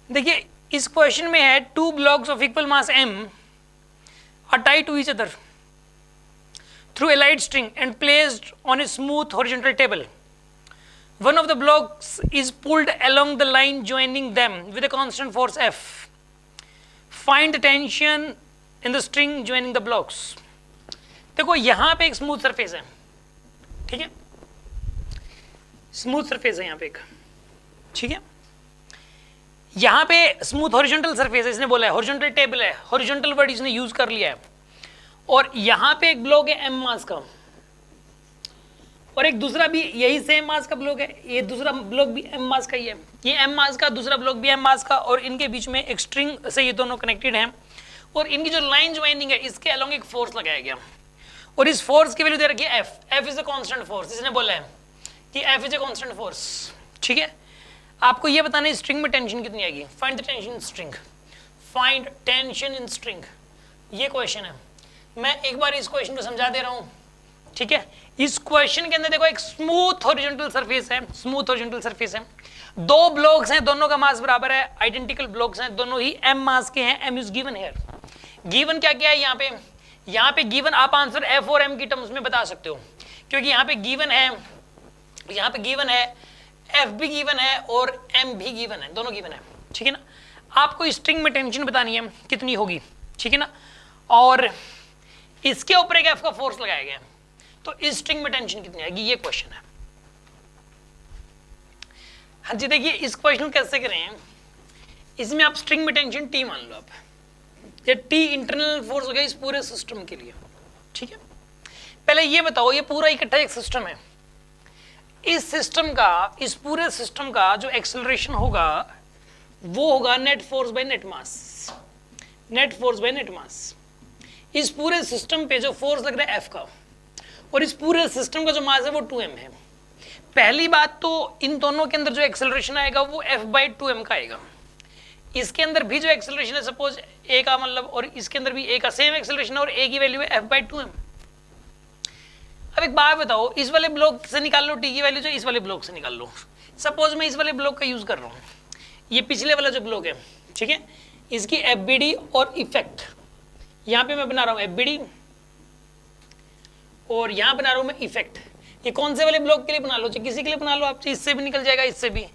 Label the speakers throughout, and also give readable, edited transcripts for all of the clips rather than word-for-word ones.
Speaker 1: देखिए इस क्वेश्चन में है two blocks of equal mass m are tied to each other through a light string and placed on a smooth horizontal table. One of the blocks is pulled along the line joining them with a constant force F. Find the tension in the string joining the blocks. देखो यहां पे एक smooth surface है, ठीक है, smooth surface है यहां पे एक, ठीक है, यहां पे स्मूथ हॉरिजॉन्टल सरफेस है, इसने बोला है हॉरिजॉन्टल टेबल है, हॉरिजॉन्टल वर्ड इसने यूज कर लिया है, और यहां पे एक ब्लॉक है m मास का और एक दूसरा भी यही सेम मास का ब्लॉक है, ये दूसरा ब्लॉक भी m मास का ही है, ये m मास का, दूसरा ब्लॉक भी m मास का, और इनके बीच में एक स्ट्रिंग से ये दोनों कनेक्टेड हैं, और इनकी जो लाइन ज्वाइनिंग है इसके अलोंग एक फोर्स लगाया गया, और इस फोर्स की वैल्यू दे रखी है f is a constant force, इसने बोला है कि f is a constant force, ठीक है। आपको ये बताना है स्ट्रिंग में टेंशन कितनी आएगी, find the tension in string, find tension in string, ये क्वेश्चन है। मैं एक बार इस क्वेश्चन को समझा दे रहा हूं, ठीक है। इस क्वेश्चन के अंदर देखो एक स्मूथ हॉरिजॉन्टल सरफेस है, स्मूथ हॉरिजॉन्टल सरफेस है, दो ब्लॉक्स हैं, दोनों का मास बराबर है, आइडेंटिकल ब्लॉक्स हैं, दोनों ही m मास के हैं, m is given here. Given क्या क्या है यहाँ पे गिवन आप आंसर f और m की टर्म्स में बता सकते हो, क्योंकि यहाँ पे गिवन है, यहाँ पे गिवन है, f भी गिवन है और m भी गिवन है, दोनों गिवन है, ठीक है ना। आपको स्ट्रिंग में टेंशन बतानी है कितनी होगी, ठीक है ना, और इसके ऊपर एक f का फोर्स लगाया गया है, तो इस स्ट्रिंग में टेंशन कितनी आएगी, ये क्वेश्चन है। हाँ जी, देखिए इस क्वेश्चन कैसे करें, इसमें आप स्ट्रिंग में टेंशन T मान लो, आप ये T इंटरनल फोर्स हो गया इस पूरे सिस्टम के लिए, ठीक है। पहले ये बताओ, ये पूरा इकट्ठा एक सिस्टम है, इस सिस्टम का, इस पूरे सिस्टम का जो एक्सेलरेशन होगा वो होगा net force by net mass, net force by net mass. इस पूरे सिस्टम पे जो फोर्स लग रहा है F का, और इस पूरे सिस्टम का जो मास है वो 2m है। पहली बात तो इन दोनों के अंदर जो एक्सेलरेशन आएगा वो F/2m का आएगा। इसके अंदर भी जो एक्सेलरेशन है, सपोज a का मतलब, और इसके अंदर भी a का सेम एक्सेलरेशन है और a की वैल्यू है F/2m। अब एक बात बताओ, इस वाले ब्लॉक से निकाल लो t की वैल्यू, जो इस वाले ब्लॉक से निकाल लो। सपोज मैं इस वाले ब्लॉक का यूज कर रहा हूँ, ये पिछले वाला जो ब्लॉक है, ठीक है, इसकी FBD और इफेक्ट, यहाँ पे मैं बना रहा हूँ FBD और यहाँ बना रहा हूँ मैं इफेक्ट। ये कौन से वाले ब्लॉक के लिए बना लो, चाहे किसी के लिए बना लो आप, इससे भी निकल जाएगा, इससे भी,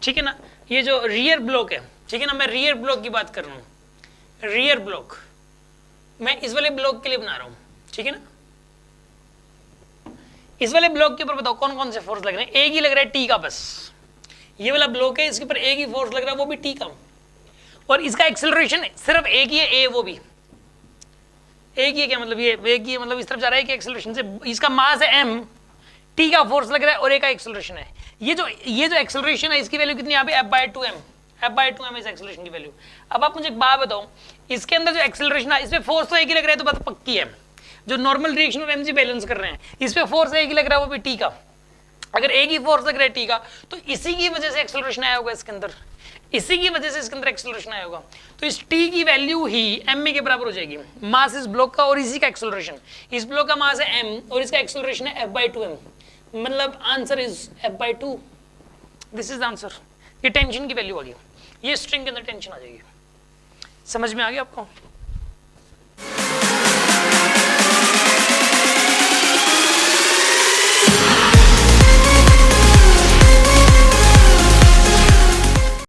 Speaker 1: ठीक है ना। ये जो रियर ब्लॉक है, ठीक है ना, मैं रियर ब्लॉक की बात कर रहा हूँ, रियर ब्लॉक मैं इस वाले ब्लॉक के लिए बना रहा हूँ, ठीक है ना। इस वाले ब्लॉक के ऊपर बताओ कौन कौन से फोर्स लग रहे हैं, एक ही लग रहा है T का, बस ये वाला ब्लॉक है, इसके ऊपर एक ही फोर्स लग रहा है, वो भी T का, और इसका एक्सेलरेशन सिर्फ एक ही है, A, वो भी एक ही है। क्या मतलब, ये एक ही है, मतलब इस तरफ जा रहा है कि एक्सेलरेशन से, इसका मास है m, T का फोर्स लग रहा है और A का एक्सेलरेशन है। ये जो एक्सेलरेशन है इसकी वैल्यू कितनी यहाँ पे F/2m, F/2m इस एक्सेलरेशन की वैल्यू। अब आप मुझे एक बात बताओ, इसके अंदर जो एक्सेलरेशन है इसमें फोर्स तो एक ही लग रहा है, तो बात पक्की है, जो normal reaction of mg balance कर रहे हैं इस पे फोर्स एक ही लग रहा है, वो भी T का। अगर एक ही फोर्स लग रहा है T का, तो इसी की वजह से एक्सेलरेशन आया होगा इसके अंदर, इसी की वजह से इसके अंदर एक्सेलरेशन आया होगा, तो इस T की वैल्यू ही m के बराबर हो जाएगी, मास इस ब्लॉक का और इसी का एक्सेलरेशन। इस ब्लॉक का मास है m और इसका एक्सेलरेशन है F/2m, मतलब answer is F/2, this is answer. ये टेंशन की वैल्यू आ गई, ये स्ट्रिंग के अंदर टेंशन आ जाएगी। समझ में आ गया आपको?